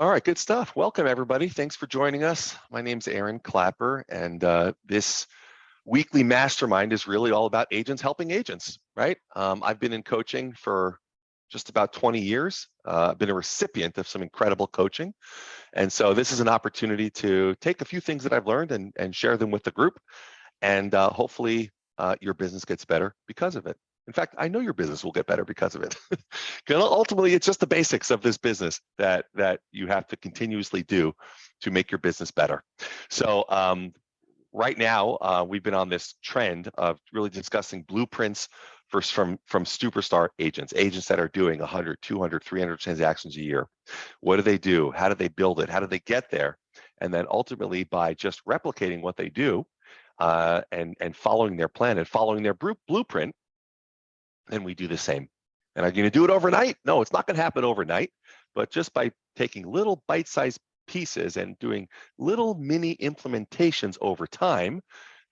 All right, good stuff. Welcome, everybody. Thanks for joining us. My name's Aaron Klapper, and this weekly mastermind is really all about agents helping agents, right? I've been in coaching for just about 20 years. I've been a recipient of some incredible coaching. And so this is an opportunity to take a few things that I've learned and share them with the group. And hopefully your business gets better because of it. In fact, I know your business will get better because of it. Because ultimately, it's just the basics of this business that you have to continuously do to make your business better. So right now, we've been on this trend of really discussing blueprints from superstar agents that are doing 100, 200, 300 transactions a year. What do they do? How do they build it? How do they get there? And then ultimately, by just replicating what they do and following their plan and following their blueprint, then we do the same. And are you going to do it overnight? No, it's not going to happen overnight. But just by taking little bite-sized pieces and doing little mini implementations over time,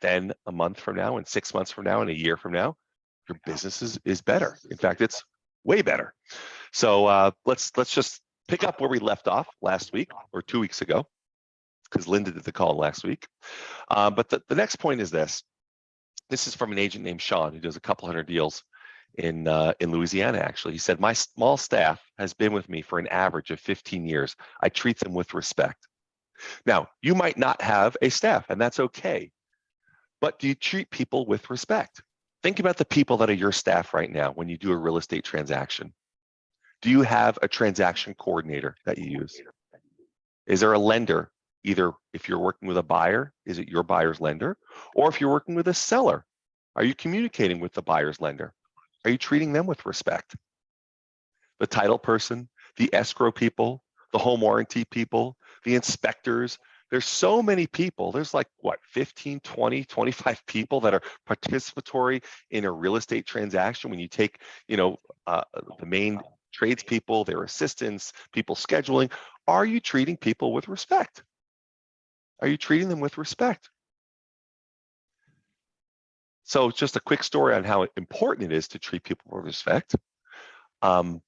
then a month from now and 6 months from now and a year from now, your business is better. In fact, it's way better. So let's just pick up where we left off last week or 2 weeks ago, because Linda did the call last week. But the next point is this. This is from an agent named Sean who does a couple hundred deals in Louisiana, actually. He said, my small staff has been with me for an average of 15 years. I treat them with respect. Now, you might not have a staff, and that's okay. But do you treat people with respect? Think about the people that are your staff right now when you do a real estate transaction. Do you have a transaction coordinator that you use? Is there a lender? Either if you're working with a buyer, is it your buyer's lender? Or if you're working with a seller, are you communicating with the buyer's lender? Are you treating them with respect? The title person, the escrow people, the home warranty people, the inspectors. There's so many people. There's like, what, 15, 20, 25 people that are participatory in a real estate transaction. When you take, the main tradespeople, their assistants, people scheduling, are you treating people with respect? Are you treating them with respect? So just a quick story on how important it is to treat people with respect. I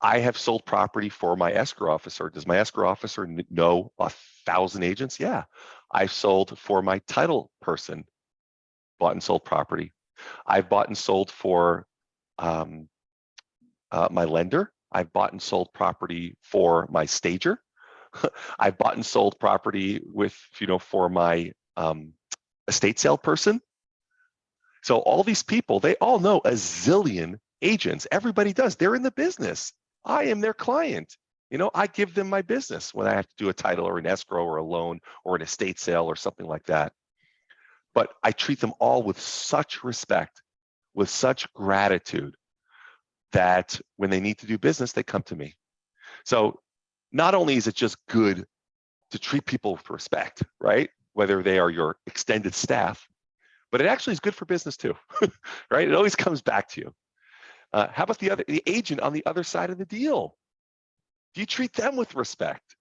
have sold property for my escrow officer. Does my escrow officer know 1,000 agents? Yeah. I've sold for my title person, bought and sold property. I've bought and sold for my lender. I've bought and sold property for my stager. I've bought and sold property for my estate sale person. So all these people, they all know a zillion agents. Everybody does. They're in the business. I am their client. I give them my business when I have to do a title or an escrow or a loan or an estate sale or something like that. But I treat them all with such respect, with such gratitude, that when they need to do business, they come to me. So not only is it just good to treat people with respect, right? Whether they are your extended staff, but it actually is good for business too, right? It always comes back to you. How about the agent on the other side of the deal? Do you treat them with respect?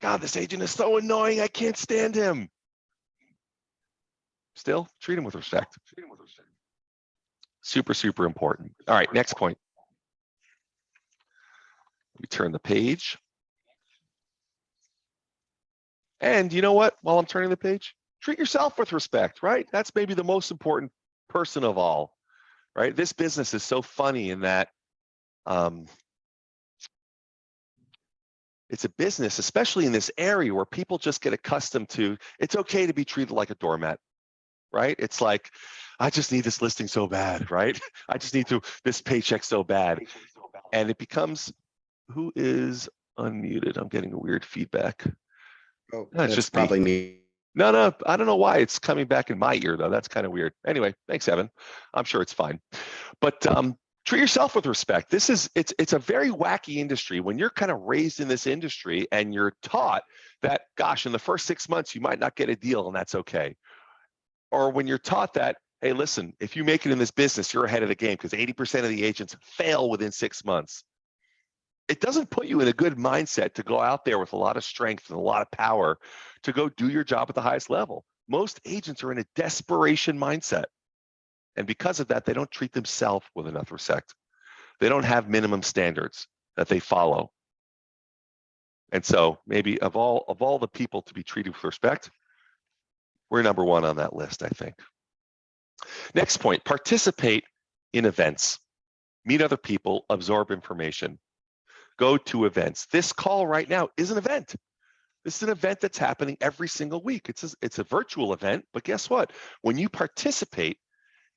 God, this agent is so annoying. I can't stand him. Still, treat him with respect. Super, super important. All right, next point. We turn the page. And you know what? While I'm turning the page, treat yourself with respect, right? That's maybe the most important person of all, right? This business is so funny in that it's a business, especially in this area where people just get accustomed to, it's okay to be treated like a doormat, right? It's like, I just need this listing so bad, right? I just need this paycheck so bad. And it becomes, who is unmuted? I'm getting a weird feedback. Oh, no, it's just probably me. No, I don't know why it's coming back in my ear though. That's kind of weird. Anyway, thanks, Evan. I'm sure it's fine. But treat yourself with respect. It's a very wacky industry. When you're kind of raised in this industry and you're taught that, gosh, in the first 6 months you might not get a deal and that's okay. Or when you're taught that, hey, listen, if you make it in this business, you're ahead of the game because 80% of the agents fail within 6 months. It doesn't put you in a good mindset to go out there with a lot of strength and a lot of power to go do your job at the highest level. Most agents are in a desperation mindset. And because of that, they don't treat themselves with enough respect. They don't have minimum standards that they follow. And so maybe of all the people to be treated with respect, we're number one on that list, I think. Next point, participate in events. Meet other people, absorb information, go to events. This call right now is an event. This is an event that's happening every single week. It's a virtual event, but guess what? When you participate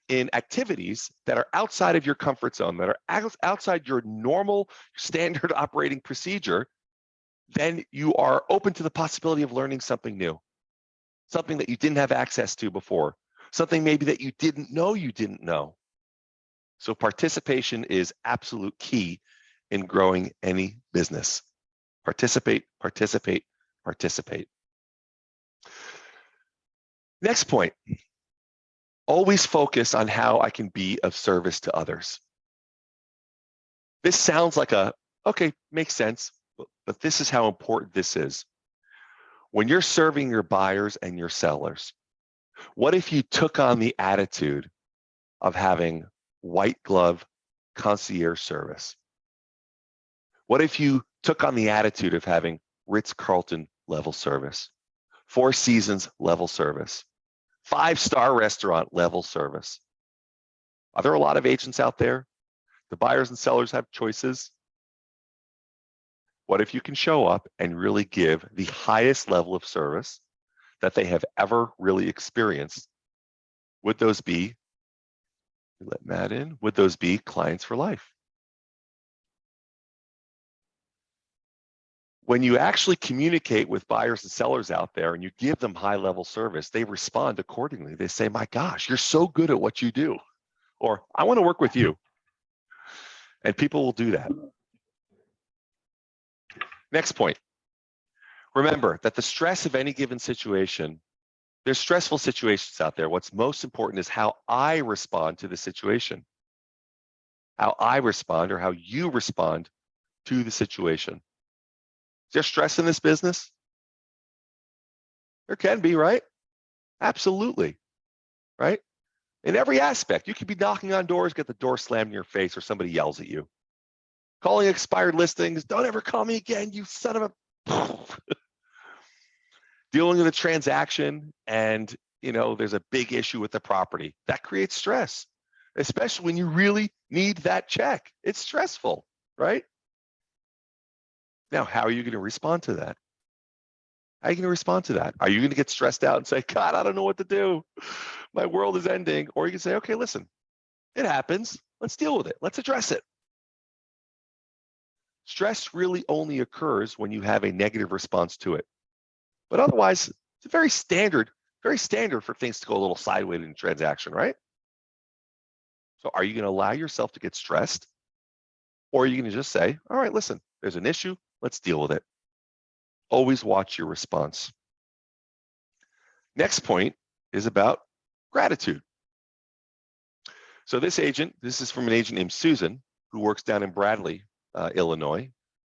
in activities that are outside of your comfort zone, that are outside your normal standard operating procedure, then you are open to the possibility of learning something new, something that you didn't have access to before, something maybe that you didn't know you didn't know. So participation is absolute key in growing any business. Participate, participate, participate. Next point, always focus on how I can be of service to others. This sounds like okay, makes sense, but this is how important this is. When you're serving your buyers and your sellers, what if you took on the attitude of having white glove concierge service? What if you took on the attitude of having Ritz-Carlton level service, Four Seasons level service, 5-star restaurant level service? Are there a lot of agents out there? The buyers and sellers have choices. What if you can show up and really give the highest level of service that they have ever really experienced? Would those be, let Matt in, would those be clients for life? When you actually communicate with buyers and sellers out there and you give them high level service, they respond accordingly. They say, my gosh, you're so good at what you do. Or I want to work with you. And people will do that. Next point. Remember that the stress of any given situation, there's stressful situations out there. What's most important is how I respond to the situation. How I respond or how you respond to the situation. Is there stress in this business? There can be, right? Absolutely, right? In every aspect, you could be knocking on doors, get the door slammed in your face, or somebody yells at you. Calling expired listings, don't ever call me again, you son of a... Dealing with a transaction and, there's a big issue with the property. That creates stress, especially when you really need that check. It's stressful, right? Now, how are you going to respond to that? How are you going to respond to that? Are you going to get stressed out and say, God, I don't know what to do. My world is ending. Or you can say, okay, listen, it happens. Let's deal with it. Let's address it. Stress really only occurs when you have a negative response to it. But otherwise, it's very standard for things to go a little sideways in a transaction, right? So are you going to allow yourself to get stressed? Or are you going to just say, all right, listen, there's an issue. Let's deal with it. Always watch your response. Next point is about gratitude. So this is from an agent named Susan, who works down in Bradley, Illinois,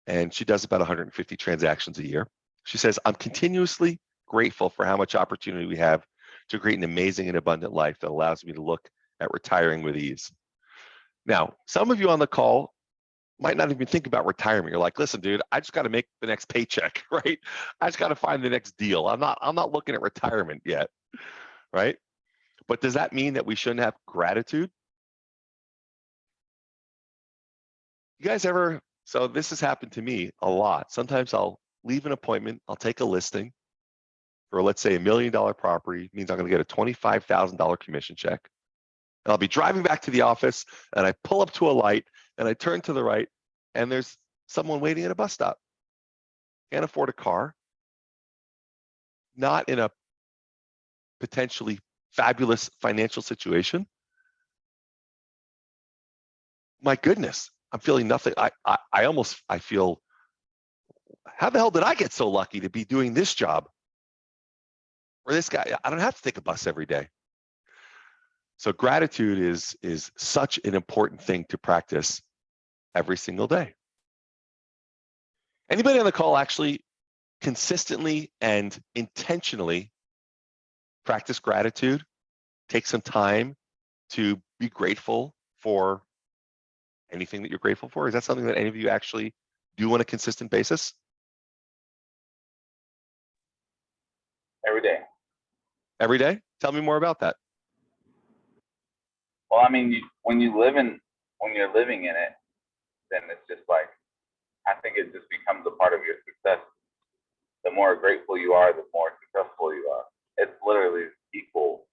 and she does about 150 transactions a year. She says, I'm continuously grateful for how much opportunity we have to create an amazing and abundant life that allows me to look at retiring with ease. Now, some of you on the call might not even think about retirement. You're like, listen, dude, I just got to make the next paycheck, right? I just got to find the next deal. I'm not looking at retirement yet, right? But does that mean that we shouldn't have gratitude? You guys ever, so this has happened to me a lot. Sometimes I'll leave an appointment, I'll take a listing for, let's say, $1 million property, means I'm going to get a $25,000 commission check. And I'll be driving back to the office and I pull up to a light and I turn to the right and there's someone waiting at a bus stop. Can't afford a car, not in a potentially fabulous financial situation. My goodness, I'm feeling nothing. I feel, how the hell did I get so lucky to be doing this job? Or this guy, I don't have to take a bus every day. So gratitude is such an important thing to practice every single day. Anybody on the call actually consistently and intentionally practice gratitude? Take some time to be grateful for anything that you're grateful for? Is that something that any of you actually do on a consistent basis? every day. Every day? Tell me more about that. Well, I mean, when you're living in it, then it's just like, I think it just becomes a part of your success. The more grateful you are, the more successful you are. It's literally equal.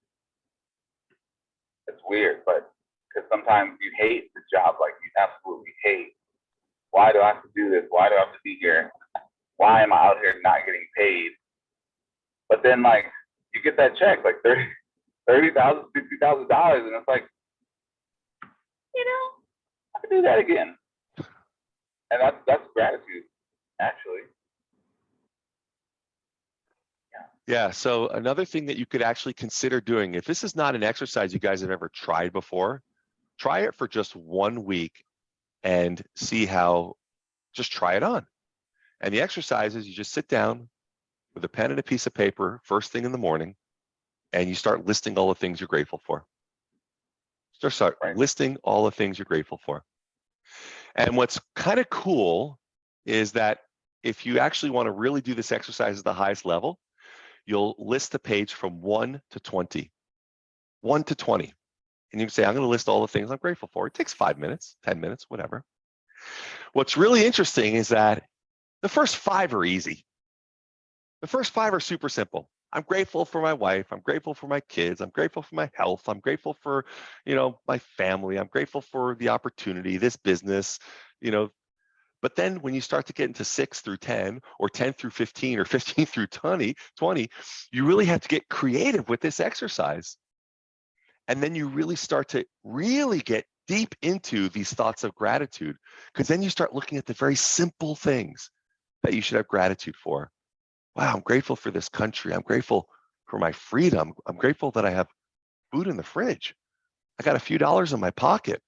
It's weird, but because sometimes you hate the job, like you absolutely hate. Why do I have to do this? Why do I have to be here? Why am I out here not getting paid? But then, like, you get that check, like $30,000, $60,000, and it's like, I can do that again. And that's gratitude, actually. Yeah. So another thing that you could actually consider doing, if this is not an exercise you guys have ever tried before, try it for just 1 week and see how, just try it on. And the exercise is you just sit down with a pen and a piece of paper first thing in the morning, and you start listing all the things you're grateful for. Start listing all the things you're grateful for. And what's kind of cool is that if you actually want to really do this exercise at the highest level, you'll list the page from 1 to 20. 1 to 20. And you can say, I'm going to list all the things I'm grateful for. It takes 5 minutes, 10 minutes, whatever. What's really interesting is that the first 5 are easy. The first 5 are super simple. I'm grateful for my wife. I'm grateful for my kids. I'm grateful for my health. I'm grateful for, my family. I'm grateful for the opportunity, this business, But then when you start to get into 6 through 10 or 10 through 15 or 15 through 20, you really have to get creative with this exercise. And then you really start to really get deep into these thoughts of gratitude, because then you start looking at the very simple things that you should have gratitude for. Wow, I'm grateful for this country. I'm grateful for my freedom. I'm grateful that I have food in the fridge. I got a few dollars in my pocket.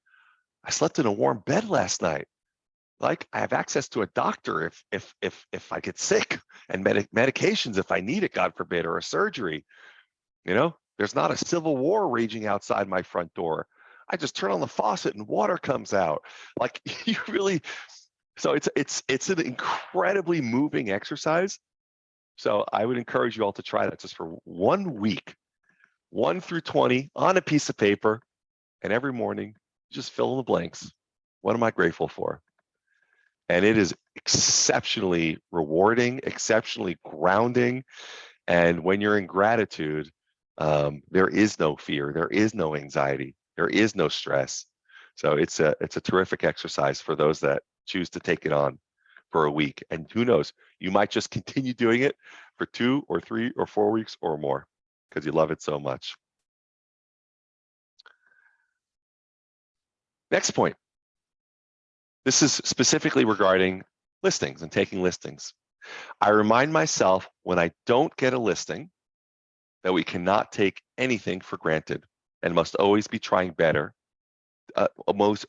I slept in a warm bed last night. Like, I have access to a doctor if I get sick, and medications if I need it, God forbid, or a surgery. There's not a civil war raging outside my front door. I just turn on the faucet and water comes out. Like, you really, so it's an incredibly moving exercise. So I would encourage you all to try that just for 1 week, 1 through 20 on a piece of paper, and every morning just fill in the blanks. What am I grateful for? And it is exceptionally rewarding, exceptionally grounding. And when you're in gratitude, there is no fear, there is no anxiety, there is no stress. So it's a terrific exercise for those that choose to take it on for a week. And who knows, you might just continue doing it for 2 or 3 or 4 weeks or more because you love it so much. Next point. This is specifically regarding listings and taking listings. I remind myself when I don't get a listing that we cannot take anything for granted and must always be trying better,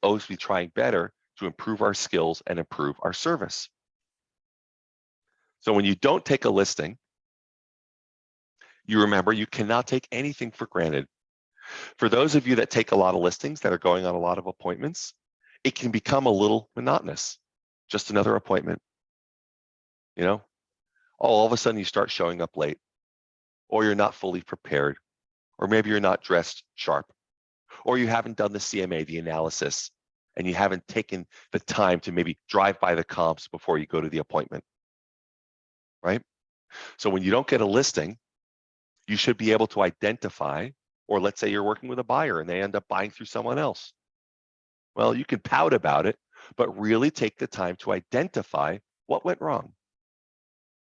always be trying better to improve our skills and improve our service. So when you don't take a listing, you remember you cannot take anything for granted. For those of you that take a lot of listings, that are going on a lot of appointments, it can become a little monotonous. Just another appointment. All of a sudden you start showing up late, or you're not fully prepared, or maybe you're not dressed sharp, or you haven't done the CMA, the analysis, and you haven't taken the time to maybe drive by the comps before you go to the appointment, right? So when you don't get a listing, you should be able to identify, or let's say you're working with a buyer and they end up buying through someone else. Well, you can pout about it, but really take the time to identify what went wrong.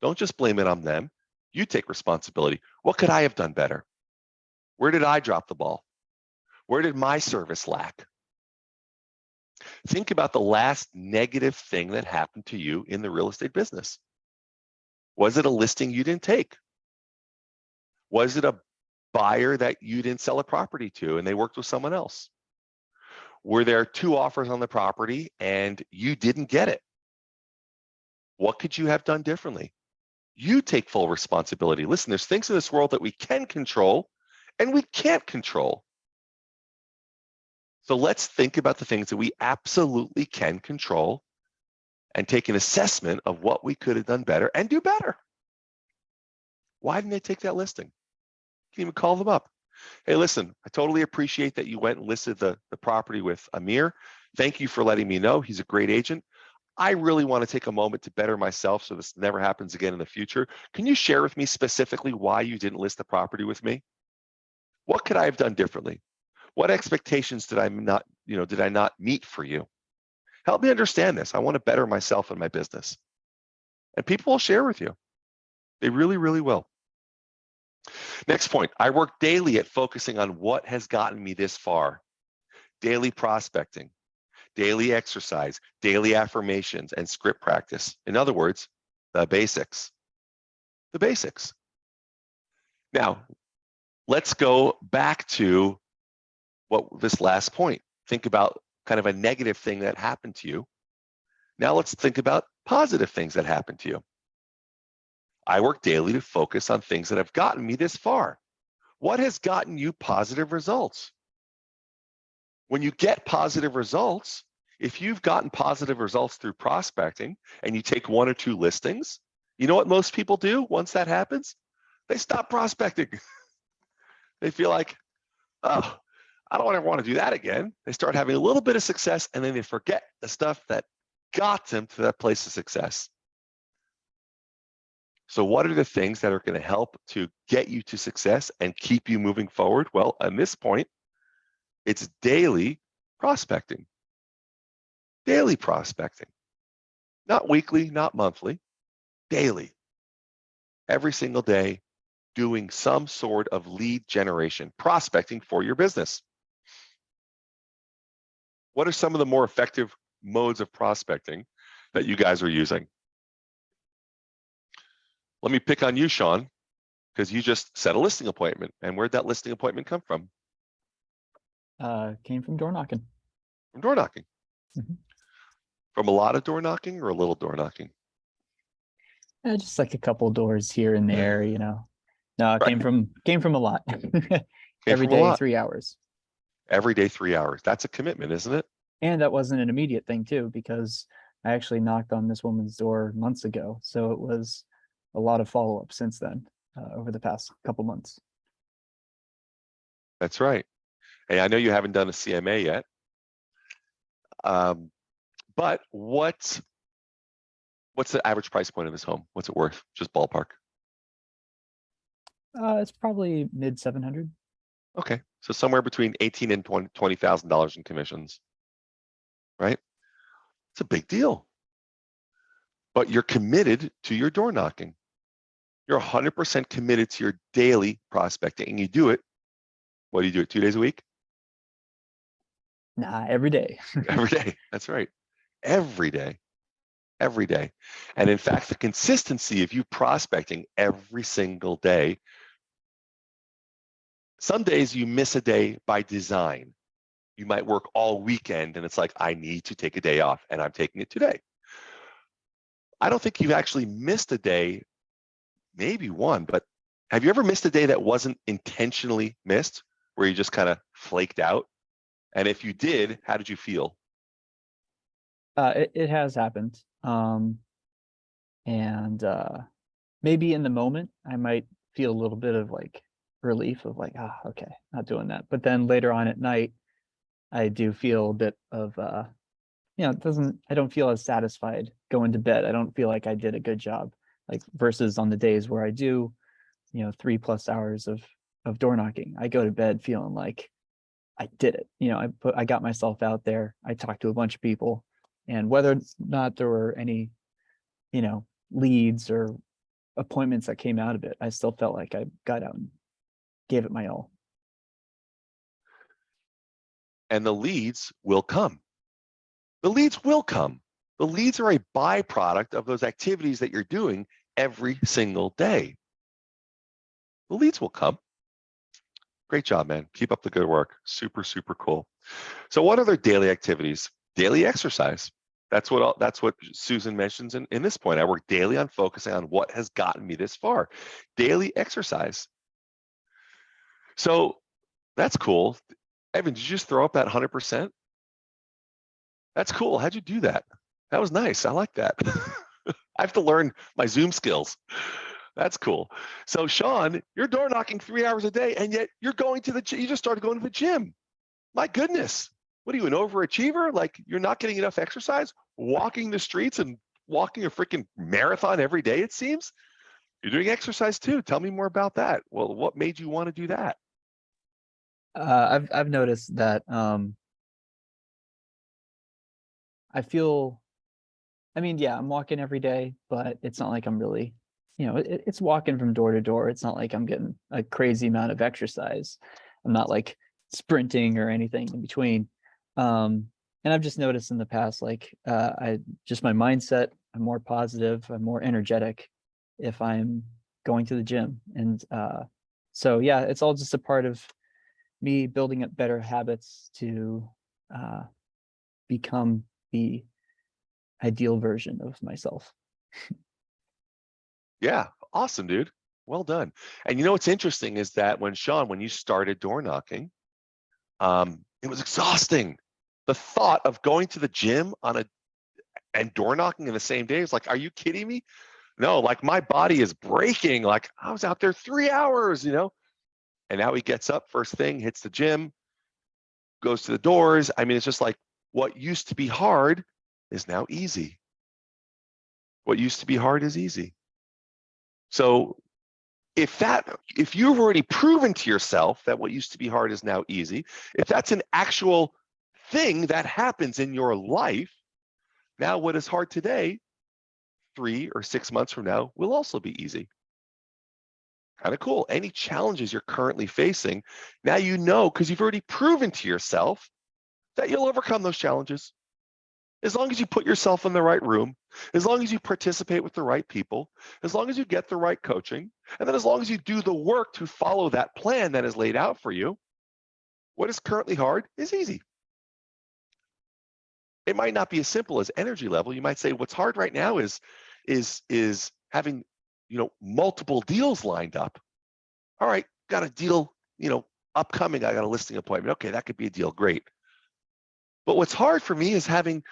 Don't just blame it on them. You take responsibility. What could I have done better? Where did I drop the ball? Where did my service lack? Think about the last negative thing that happened to you in the real estate business. Was it a listing you didn't take? Was it a buyer that you didn't sell a property to and they worked with someone else? Were there 2 offers on the property and you didn't get it? What could you have done differently? You take full responsibility. Listen, there's things in this world that we can control and we can't control. So let's think about the things that we absolutely can control and take an assessment of what we could have done better and do better. Why didn't they take that listing? You can even call them up. Hey, listen, I totally appreciate that you went and listed the property with Amir. Thank you for letting me know. He's a great agent. I really want to take a moment to better myself so this never happens again in the future. Can you share with me specifically why you didn't list the property with me? What could I have done differently? What expectations did I not meet for you? Help me understand this. I want to better myself and my business. And people will share with you. They really, really will. Next point, I work daily at focusing on what has gotten me this far. Daily prospecting, daily exercise, daily affirmations, and script practice. In other words, the basics. The basics. Now, let's go back to this last point. Think about kind of a negative thing that happened to you. Now let's think about positive things that happened to you. I work daily to focus on things that have gotten me this far. What has gotten you positive results? When you get positive results, if you've gotten positive results through prospecting and you take 1 or 2 listings, you know what most people do once that happens? They stop prospecting. They feel like, oh, I don't ever want to do that again. They start having a little bit of success and then they forget the stuff that got them to that place of success. So what are the things that are going to help to get you to success and keep you moving forward? Well, at this point, it's daily prospecting. Daily prospecting. Not weekly, not monthly, daily. Every single day, doing some sort of lead generation, prospecting for your business. What are some of the more effective modes of prospecting that you guys are using? Let me pick on you, Sean, because you just set a listing appointment. And where'd that listing appointment come from? Came from door knocking. From door knocking. Mm-hmm. From a lot of door knocking or a little door knocking? Just like a couple doors here and there, you know. No, it Right. came from a lot. Every from a day, lot. 3 hours. Every day, 3 hours. That's a commitment, isn't it? And that wasn't an immediate thing too, because I actually knocked on this woman's door months ago. So it was a lot of follow-up since then, over the past couple months. That's right. And I know you haven't done a CMA yet. But what's the average price point of this home? What's it worth? Just ballpark. It's probably mid 700. Okay, so somewhere between $18,000 and $20,000 in commissions, right? It's a big deal. But you're committed to your door knocking. You're 100% committed to your daily prospecting, and you do it. What do you do it 2 days a week? Nah, every day. Every day. That's right. Every day. Every day. And in fact, the consistency of you prospecting every single day. Some days you miss a day by design. You might work all weekend and it's like, I need to take a day off and I'm taking it today. I don't think you've actually missed a day, maybe one, but have you ever missed a day that wasn't intentionally missed, where you just kind of flaked out? And if you did, how did you feel? It has happened. And maybe in the moment, I might feel a little bit of like relief of like, okay, not doing that. But then later on at night, I do feel a bit of, I don't feel as satisfied going to bed. I don't feel like I did a good job, like versus on the days where I do, 3+ hours of door knocking. I go to bed feeling like I did it. I got myself out there. I talked to a bunch of people, and whether or not there were any, leads or appointments that came out of it, I still felt like I got out and gave it my all. And the leads will come. The leads will come. The leads are a byproduct of those activities that you're doing every single day. The leads will come. Great job, man. Keep up the good work. Super, super cool. So what other daily activities? Daily exercise. That's what Susan mentions in this point. I work daily on focusing on what has gotten me this far. Daily exercise. So that's cool. Evan, did you just throw up that 100%? That's cool. How'd you do that? That was nice. I like that. I have to learn my Zoom skills. That's cool. So Sean, you're door knocking 3 hours a day, and yet you're going to the gym. You just started going to the gym. My goodness. What are you, an overachiever? Like you're not getting enough exercise, walking the streets and walking a freaking marathon every day, it seems? You're doing exercise too. Tell me more about that. Well, what made you want to do that? I've noticed that I feel, I mean, yeah, I'm walking every day, but it's not like I'm really, it's walking from door to door. It's not like I'm getting a crazy amount of exercise. I'm not like sprinting or anything in between. And I've just noticed in the past, like I just my mindset, I'm more positive, I'm more energetic if I'm going to the gym. And so yeah, it's all just a part of me building up better habits to uh, become the ideal version of myself. Yeah, awesome, dude. Well done. And you know what's interesting is that when you started door knocking, it was exhausting. The thought of going to the gym and door knocking in the same day is like, are you kidding me? No, like my body is breaking. Like I was out there 3 hours, And now he gets up first thing, hits the gym, goes to the doors. I mean, it's just like what used to be hard is now easy. What used to be hard is easy. So if you've already proven to yourself that what used to be hard is now easy, if that's an actual thing that happens in your life, now what is hard today, 3 or 6 months from now, will also be easy. Kind of cool. Any challenges you're currently facing, now you know because you've already proven to yourself that you'll overcome those challenges. As long as you put yourself in the right room, as long as you participate with the right people, as long as you get the right coaching, and then as long as you do the work to follow that plan that is laid out for you, what is currently hard is easy. It might not be as simple as energy level. You might say what's hard right now is having, multiple deals lined up. All right, got a deal, upcoming. I got a listing appointment. Okay, that could be a deal. Great. But what's hard for me is having,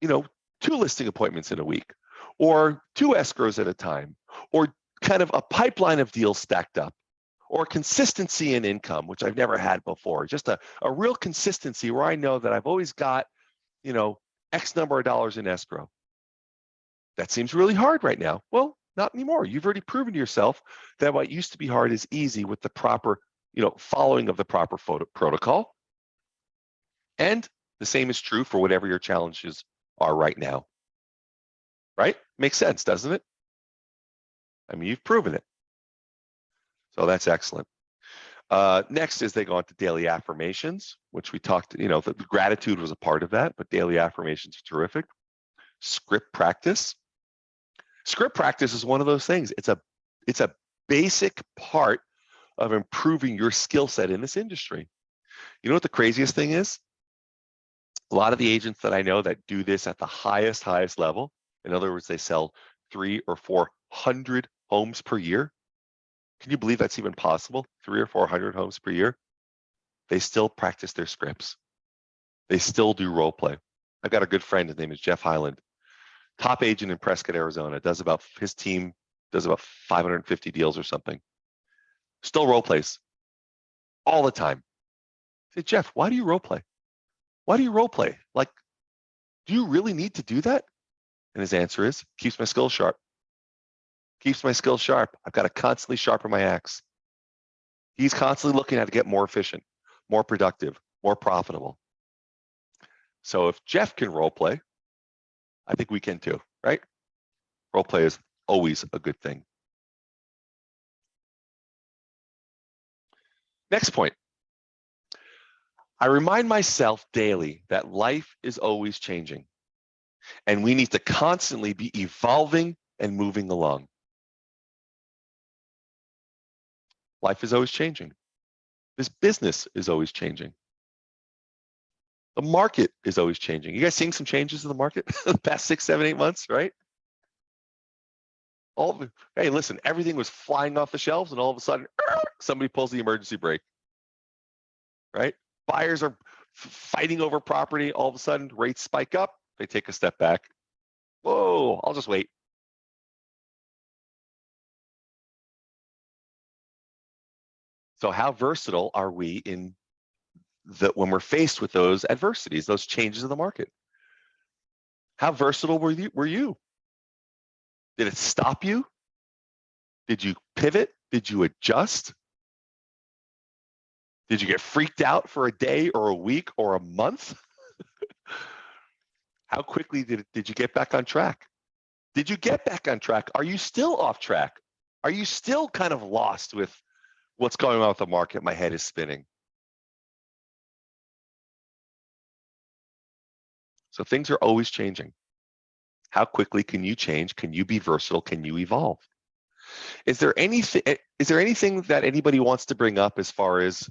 2 listing appointments in a week, or 2 escrows at a time, or kind of a pipeline of deals stacked up, or consistency in income, which I've never had before. Just a real consistency where I know that I've always got, X number of dollars in escrow. That seems really hard right now. Well, not anymore. You've already proven to yourself that what used to be hard is easy with the proper, following of the proper protocol. And the same is true for whatever your challenges are right now. Right? Makes sense, doesn't it? I mean, you've proven it. So that's excellent. Next is they go on to daily affirmations, which we talked, the gratitude was a part of that, but daily affirmations are terrific. Script practice. Script practice is one of those things. It's a basic part of improving your skill set in this industry. You know what the craziest thing is? A lot of the agents that I know that do this at the highest level, in other words, they sell 300 or 400 homes per year. Can you believe that's even possible? 300 or 400 homes per year. They still practice their scripts. They still do role play. I've got a good friend. His name is Jeff Highland, top agent in Prescott, Arizona. His team does about 550 deals or something. Still role plays all the time. I say, Jeff, why do you role play? Why do you role play? Like, do you really need to do that? And his answer is, keeps my skills sharp. Keeps my skills sharp. I've got to constantly sharpen my axe. He's constantly looking at how to get more efficient, more productive, more profitable. So if Jeff can role play, I think we can too, right? Role play is always a good thing. Next point. I remind myself daily that life is always changing, and we need to constantly be evolving and moving along. Life is always changing. This business is always changing. The market is always changing. You guys seeing some changes in the market the past 6, 7, 8 months, right? Hey, listen, everything was flying off the shelves, and all of a sudden, somebody pulls the emergency brake, right? Buyers are fighting over property. All of a sudden, rates spike up. They take a step back. Whoa, I'll just wait. So how versatile are we in when we're faced with those adversities, those changes in the market? How versatile were you? Did it stop you? Did you pivot? Did you adjust? Did you get freaked out for a day or a week or a month? How quickly did you get back on track? Did you get back on track? Are you still off track? Are you still kind of lost with what's going on with the market? My head is spinning. So things are always changing. How quickly can you change? Can you be versatile? Can you evolve? Is there anything that anybody wants to bring up as far as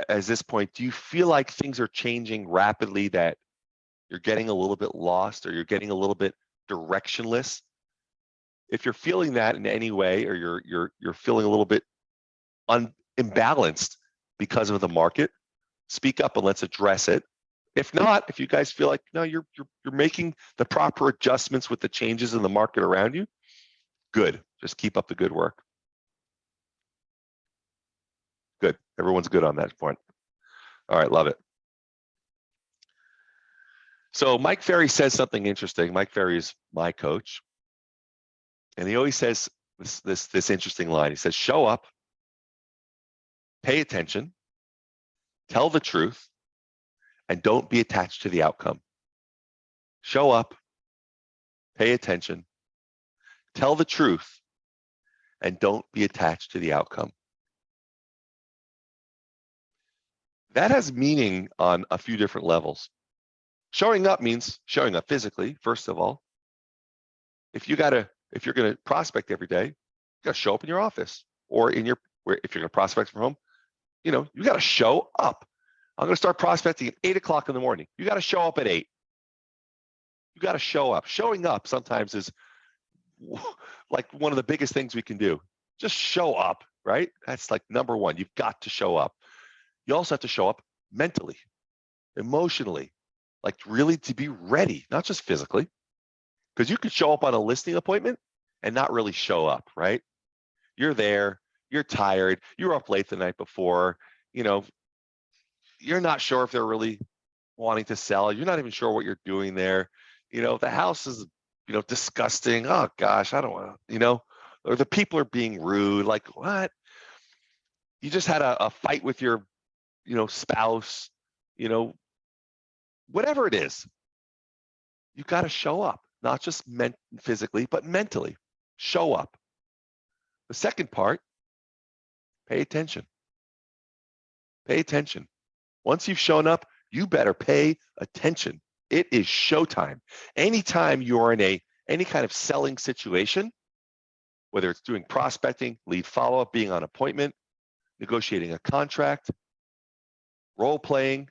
this point? Do you feel like things are changing rapidly, that you're getting a little bit lost or you're getting a little bit directionless? If you're feeling that in any way, or you're feeling a little bit imbalanced because of the market, speak up and let's address it. If not, if you guys feel like, no, you're making the proper adjustments with the changes in the market around you, good. Just keep up the good work. Good. Everyone's good on that point. All right, love it. So Mike Ferry says something interesting. Mike Ferry is my coach, and he always says this interesting line. He says, show up, pay attention, tell the truth, and don't be attached to the outcome. Show up, pay attention, tell the truth, and don't be attached to the outcome. That has meaning on a few different levels. Showing up means showing up physically, first of all. If you're going to prospect every day, you got to show up in your office, or if you're going to prospect from home, you got to show up. I'm going to start prospecting at 8 o'clock in the morning. You got to show up at 8. You got to show up. Showing up sometimes is like one of the biggest things we can do. Just show up, right? That's like number one. You've got to show up. You also have to show up mentally, emotionally, like really to be ready, not just physically, because you could show up on a listing appointment and not really show up, right? You're there, you're tired, you were up late the night before, you're not sure if they're really wanting to sell. You're not even sure what you're doing there. The house is, disgusting. Oh gosh, I don't want to, or the people are being rude. Like what? You just had a fight with your, spouse, whatever it is. You got to show up, not just physically, but mentally. Show up. The second part, pay attention. Pay attention. Once you've shown up, you better pay attention. It is showtime. Anytime you're in any kind of selling situation, whether it's doing prospecting, lead follow-up, being on appointment, negotiating a contract, role playing,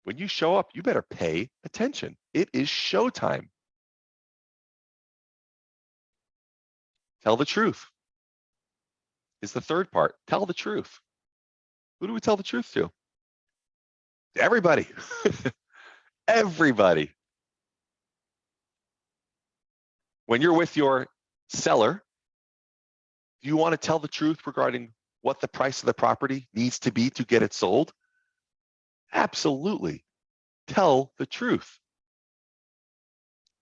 when you show up, you better pay attention. It is showtime. Tell the truth is the third part. Tell the truth. Who do we tell the truth to? Everybody. Everybody. When you're with your seller, do you want to tell the truth regarding what the price of the property needs to be to get it sold? Absolutely. Tell the truth.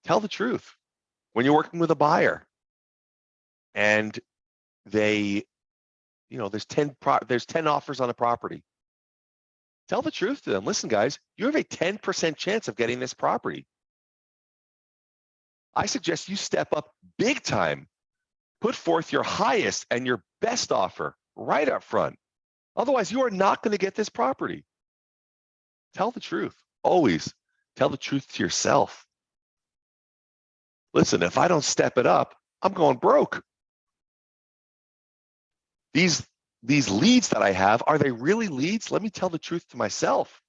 Tell the truth. When you're working with a buyer and there's 10 offers on a property, tell the truth to them. Listen, guys, you have a 10% chance of getting this property. I suggest you step up big time. Put forth your highest and your best offer right up front. Otherwise, you are not going to get this property. Tell the truth. Always tell the truth to yourself. Listen, if I don't step it up, I'm going broke. These leads that I have, are they really leads? Let me tell the truth to myself.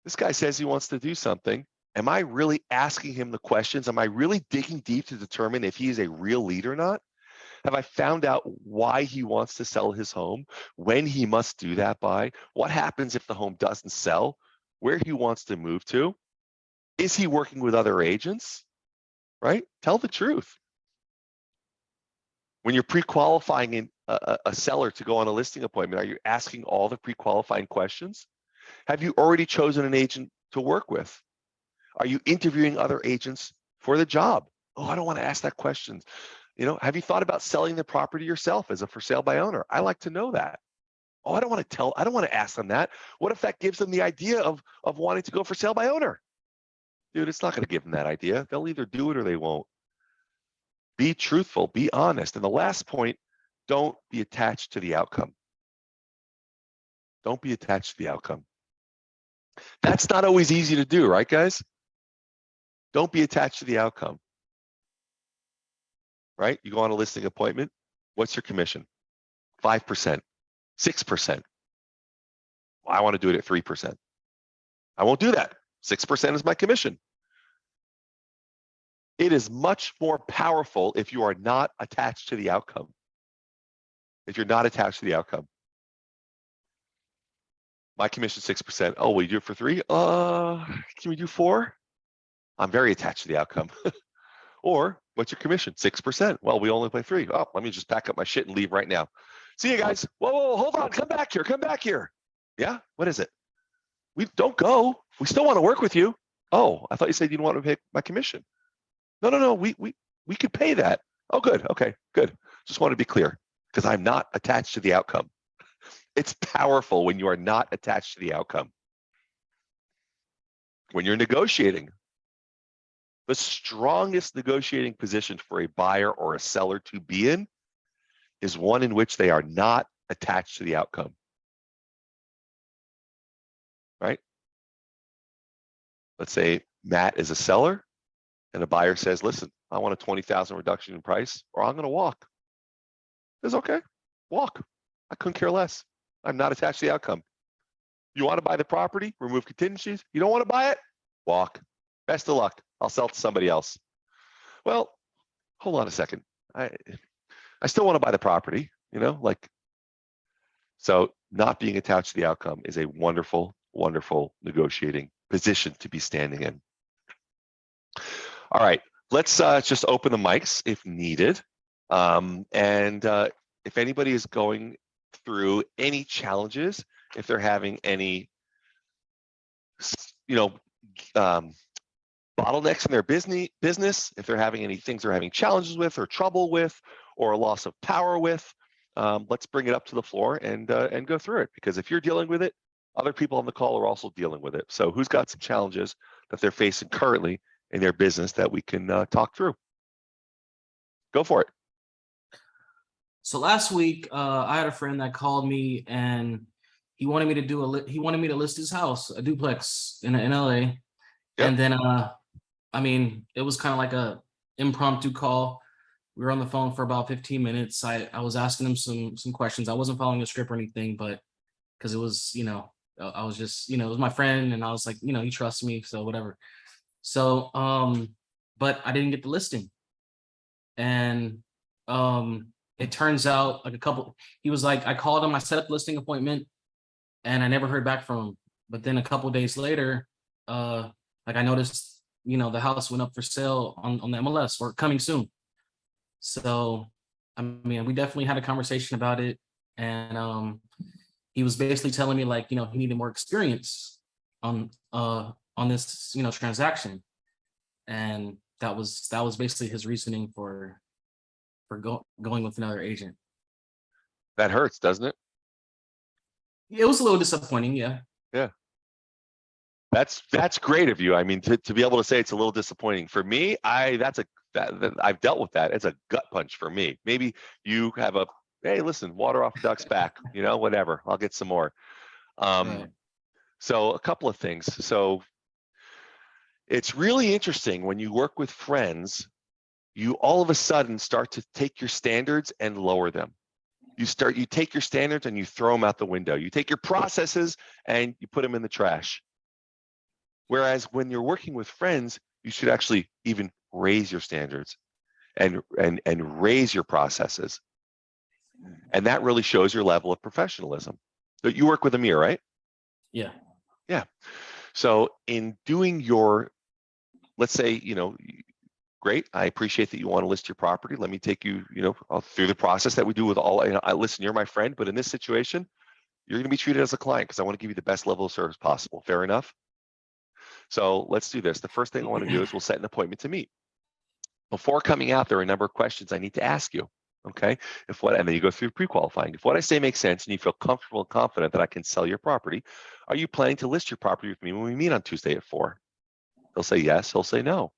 This guy says he wants to do something. Am I really asking him the questions? Am I really digging deep to determine if he is a real lead or not? Have I found out why he wants to sell his home, when he must do that by, what happens if the home doesn't sell, where he wants to move to? Is he working with other agents? Right? Tell the truth. When you're pre-qualifying a seller to go on a listing appointment, are you asking all the pre-qualifying questions? Have you already chosen an agent to work with? Are you interviewing other agents for the job? Oh, I don't want to ask that question. Have you thought about selling the property yourself as a for sale by owner? I like to know that. Oh, I don't want to ask them that. What if that gives them the idea of wanting to go for sale by owner? Dude, it's not going to give them that idea. They'll either do it or they won't. Be truthful, be honest. And the last point, don't be attached to the outcome. Don't be attached to the outcome. That's not always easy to do, right, guys? Don't be attached to the outcome. Right? You go on a listing appointment. What's your commission? 5%, 6%. Well, I want to do it at 3%. I won't do that. 6% is my commission. It is much more powerful if you are not attached to the outcome. If you're not attached to the outcome. My commission 6%. Oh, will you do it for 3? Can we do 4? I'm very attached to the outcome. Or what's your commission? 6%. Well, we only play 3. Oh, let me just pack up my shit and leave right now. See you guys. Whoa, hold on. Come back here. Yeah, what is it? We don't go. We still want to work with you. Oh, I thought you said you didn't want to pay my commission. No. We could pay that. Oh, good. Okay, good. Just want to be clear because I'm not attached to the outcome. It's powerful when you are not attached to the outcome. When you're negotiating, the strongest negotiating position for a buyer or a seller to be in is one in which they are not attached to the outcome. Right? Let's say Matt is a seller and a buyer says, listen, I want a 20,000 reduction in price or I'm going to walk. It's okay. Walk. I couldn't care less. I'm not attached to the outcome. You want to buy the property? Remove contingencies. You don't want to buy it? Walk. Best of luck. I'll sell it to somebody else. Well, hold on a second. I still want to buy the property, so not being attached to the outcome is a wonderful, wonderful negotiating position to be standing in. All right, let's just open the mics if needed. If anybody is going through any challenges, if they're having any, bottlenecks in their business, if they're having any things they're having challenges with or trouble with or a loss of power with, let's bring it up to the floor and go through it. Because if you're dealing with it, other people on the call are also dealing with it. So who's got some challenges that they're facing currently in their business that we can talk through? Go for it. So last week, I had a friend that called me and he wanted me to he wanted me to list his house, a duplex in LA. Yep. And then, it was kind of like a impromptu call. We were on the phone for about 15 minutes. I was asking him some questions. I wasn't following a script or anything, but because it was, I was just, it was my friend and I was like, he trusts me, so whatever. So, but I didn't get the listing. And it turns out he was like, I called him, I set up the listing appointment and I never heard back from him. But then a couple of days later, I noticed, the house went up for sale on the MLS or coming soon. So, we definitely had a conversation about it. And he was basically telling me he needed more experience on this, transaction. And that was basically his reasoning for going with another agent. That hurts, doesn't it? It was a little disappointing, yeah. Yeah. That's great of you. To be able to say it's a little disappointing. For me, I've dealt with that. It's a gut punch for me. Maybe you have hey, listen, water off a duck's back, whatever. I'll get some more. Right. So a couple of things. So it's really interesting when you work with friends, you all of a sudden start to take your standards and lower them. You take your standards and you throw them out the window. You take your processes and you put them in the trash. Whereas when you're working with friends, you should actually even raise your standards and raise your processes. And that really shows your level of professionalism. But you work with Amir, right? Yeah. Yeah. So in doing let's say, great. I appreciate that you want to list your property. Let me take you, through the process that we do with all. Listen, you're my friend, but in this situation, you're going to be treated as a client because I want to give you the best level of service possible. Fair enough. So let's do this. The first thing I want to do is we'll set an appointment to meet. Before coming out, there are a number of questions I need to ask you. Okay. And then you go through pre-qualifying. If what I say makes sense and you feel comfortable and confident that I can sell your property, are you planning to list your property with me when we meet on Tuesday at 4? He'll say yes. He'll say no.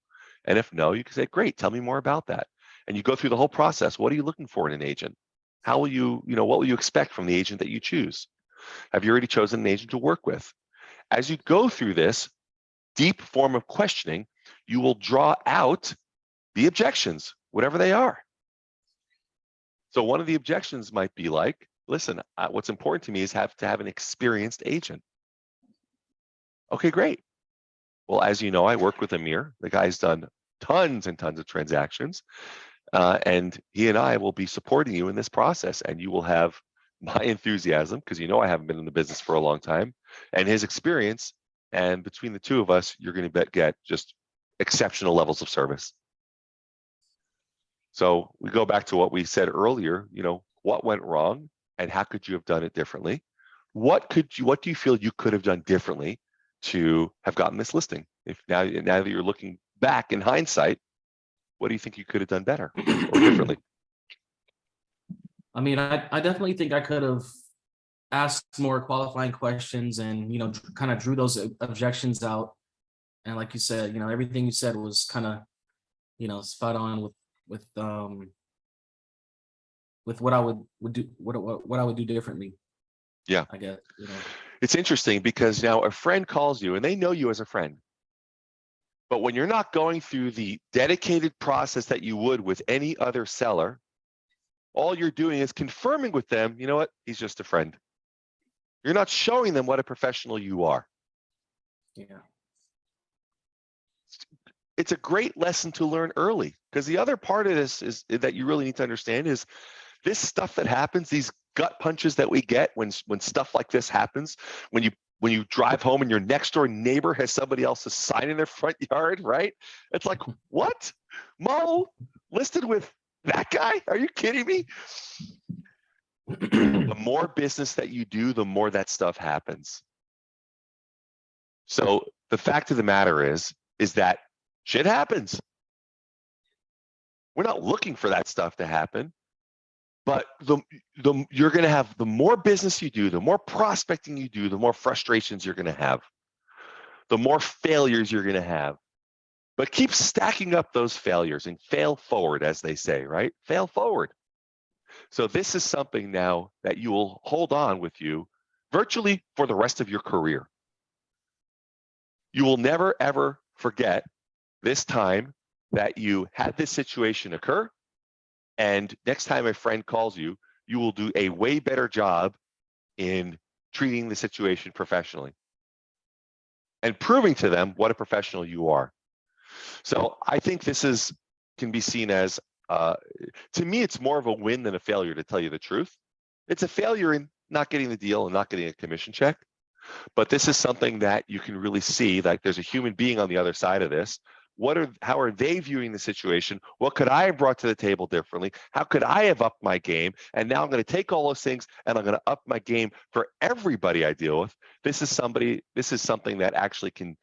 And if no, you can say, great, tell me more about that. And you go through the whole process. What are you looking for in an agent? How will what will you expect from the agent that you choose? Have you already chosen an agent to work with? As you go through this deep form of questioning, you will draw out the objections, whatever they are. So one of the objections might be like, listen, what's important to me is to have an experienced agent. Okay, great. Well, as you know, I work with Amir. The guy's done tons and tons of transactions, and he and I will be supporting you in this process, and you will have my enthusiasm because I haven't been in the business for a long time, and his experience, and between the two of us, you're going to get just exceptional levels of service. So we go back to what we said earlier, what went wrong and how could you have done it differently? What do you feel you could have done differently to have gotten this listing? If now that you're looking back in hindsight, what do you think you could have done better or differently? I mean, I definitely think I could have asked more qualifying questions and, kind of drew those objections out. And like you said, everything you said was kind of, spot on with what I would do, what I would do differently. Yeah. I guess, It's interesting because now a friend calls you and they know you as a friend. But when you're not going through the dedicated process that you would with any other seller, all you're doing is confirming with them, you know what, he's just a friend. You're not showing them what a professional you are. Yeah. It's a great lesson to learn early because the other part of this is that you really need to understand is this stuff that happens, these gut punches that we get when stuff like this happens, when you drive home and your next door neighbor has somebody else's sign in their front yard, right? It's like, what? Mo listed with that guy? Are you kidding me? The more business that you do, the more that stuff happens. So the fact of the matter is that shit happens. We're not looking for that stuff to happen, but you're going to have the more business you do, the more prospecting you do, the more frustrations you're going to have, the more failures you're going to have. But keep stacking up those failures and fail forward, as they say, right? Fail forward. So this is something now that you will hold on with you virtually for the rest of your career. You will never, ever forget this time that you had this situation occur. And next time a friend calls you, you will do a way better job in treating the situation professionally and proving to them what a professional you are. So I think this can be seen as, to me, it's more of a win than a failure, to tell you the truth. It's a failure in not getting the deal and not getting a commission check. But this is something that you can really see, like there's a human being on the other side of this. How are they viewing the situation? What could I have brought to the table differently? How could I have upped my game? And now I'm going to take all those things and I'm going to up my game for everybody I deal with. This is something that actually can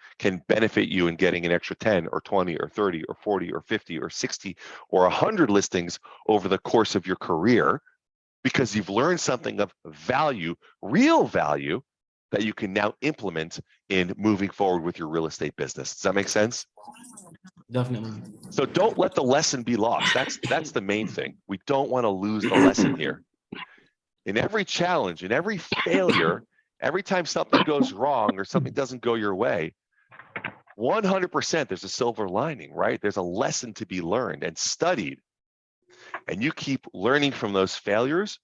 benefit you in getting an extra 10 or 20 or 30 or 40 or 50 or 60 or 100 listings over the course of your career, because you've learned something of value, real value, that you can now implement in moving forward with your real estate business. Does that make sense? Definitely. So don't let the lesson be lost. That's the main thing. We don't want to lose the lesson here. In every challenge, in every failure, every time something goes wrong or something doesn't go your way, 100% there's a silver lining, right? There's a lesson to be learned and studied. And you keep learning from those failures,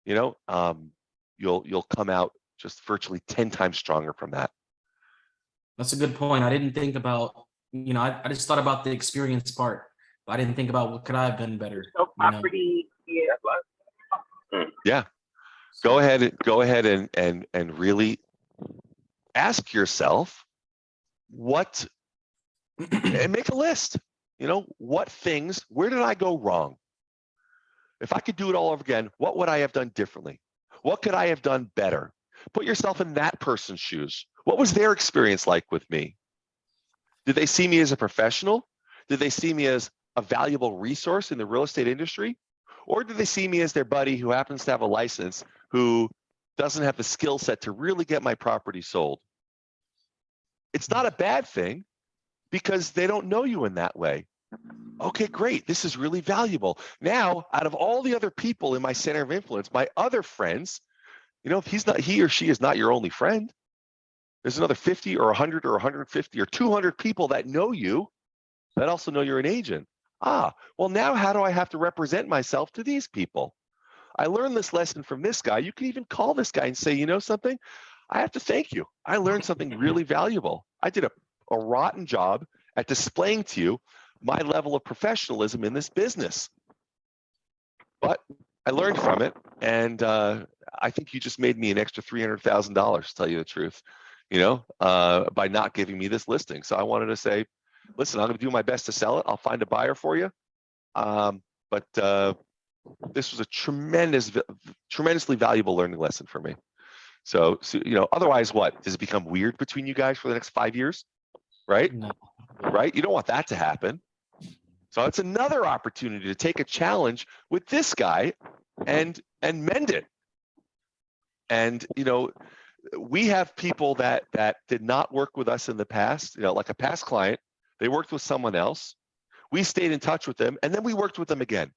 you'll come out just virtually 10 times stronger from that. That's a good point. I didn't think about, I just thought about the experience part, but I didn't think about what could I have done better. So property, Yeah. Go ahead and really ask yourself and make a list. where did I go wrong? If I could do it all over again, what would I have done differently? What could I have done better? Put yourself in that person's shoes. What was their experience like with me? Did they see me as a professional? Did they see me as a valuable resource in the real estate industry? Or did they see me as their buddy who happens to have a license, who doesn't have the skill set to really get my property sold? It's not a bad thing because they don't know you in that way. Okay, great. This is really valuable. Now, out of all the other people in my center of influence, my other friends, if he or she is not your only friend, there's another 50 or 100 or 150 or 200 people that know you that also know you're an agent. Well, now how do I have to represent myself to these people? I learned this lesson from this guy. You can even call this guy and say, you know something? I have to thank you. I learned something really valuable. I did a rotten job at displaying to you my level of professionalism in this business. But I learned from it, and I think you just made me an extra $300,000, to tell you the truth, by not giving me this listing. So I wanted to say, listen, I'm going to do my best to sell it. I'll find a buyer for you. But this was a tremendously valuable learning lesson for me. So otherwise what? Does it become weird between you guys for the next 5 years? Right? No. Right? You don't want that to happen. So it's another opportunity to take a challenge with this guy and mend it. And, we have people that did not work with us in the past, like a past client, they worked with someone else. We stayed in touch with them, and then we worked with them again.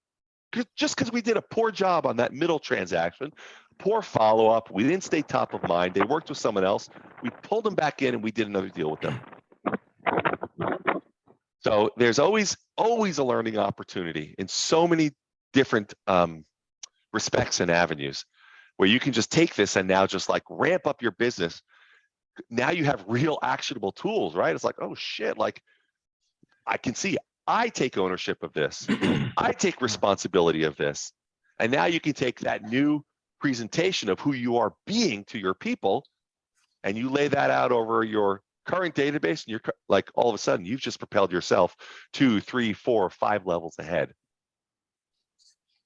Just because we did a poor job on that middle transaction, poor follow-up, we didn't stay top of mind, they worked with someone else, we pulled them back in and we did another deal with them. So there's always a learning opportunity in so many different respects and avenues where you can just take this and now just like ramp up your business. Now you have real actionable tools, right? It's like, oh shit, like I can see I take ownership of this. I take responsibility of this. And now you can take that new presentation of who you are being to your people and you lay that out over your current database, and you're like, all of a sudden you've just propelled yourself 2, 3, 4, 5 levels ahead.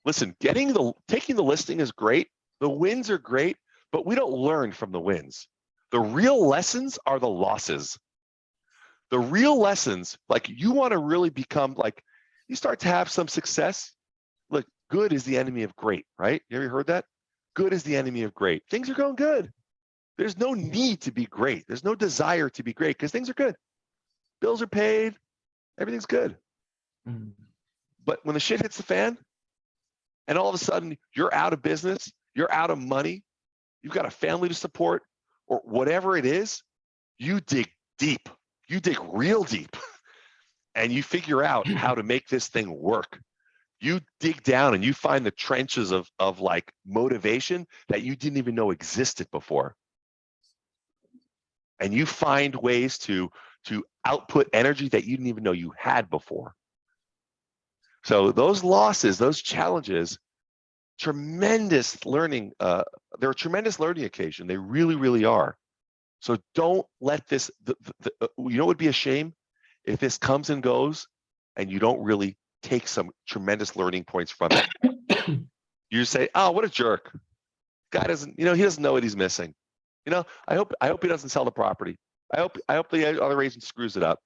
Listen, taking the listing is great. The wins are great, but we don't learn from the wins. The real lessons are the losses. The real lessons, like you want to really become like, you start to have some success. Look, good is the enemy of great, right? You ever heard that? Good is the enemy of great. Things are going good. There's no need to be great. There's no desire to be great because things are good. Bills are paid. Everything's good. Mm. But when the shit hits the fan and all of a sudden you're out of business, you're out of money, you've got a family to support or whatever it is, you dig deep. You dig real deep and you figure out how to make this thing work. You dig down and you find the trenches of like motivation that you didn't even know existed before. And you find ways to output energy that you didn't even know you had before. So those losses, those challenges, tremendous learning. They're a tremendous learning occasion. They really, really are. So don't let this. You know, it would be a shame if this comes and goes, and you don't really take some tremendous learning points from it. You say, "Oh, what a jerk! Guy doesn't, he doesn't know what he's missing." I hope he doesn't sell the property. I hope the other agent screws it up.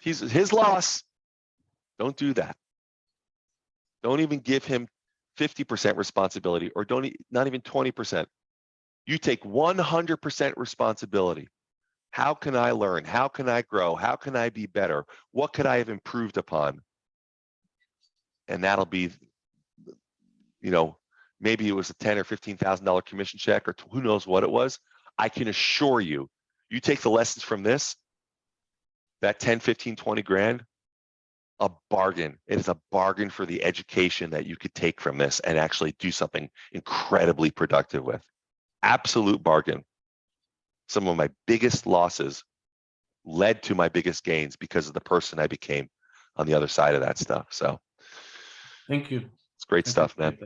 His loss. Don't do that. Don't even give him 50% responsibility, or not even 20%. You take 100% responsibility. How can I learn? How can I grow? How can I be better? What could I have improved upon? And that'll be, maybe it was a $10,000 or $15,000 commission check, or who knows what it was. I can assure you, you take the lessons from this, that 10, 15, 20 grand, a bargain. It is a bargain for the education that you could take from this and actually do something incredibly productive with. Absolute bargain. Some of my biggest losses led to my biggest gains because of the person I became on the other side of that stuff. So thank you. It's great stuff, man.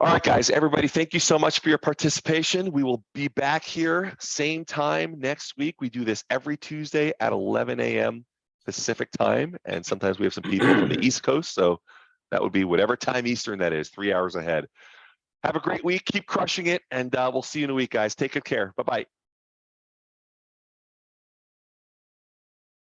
All right, guys, everybody, thank you so much for your participation. We will be back here same time next week. We do this every Tuesday at 11 a.m. Pacific time, and sometimes we have some people from the East Coast. So that would be whatever time Eastern that is, 3 hours ahead. Have a great week. Keep crushing it, and we'll see you in a week, guys. Take good care. Bye-bye.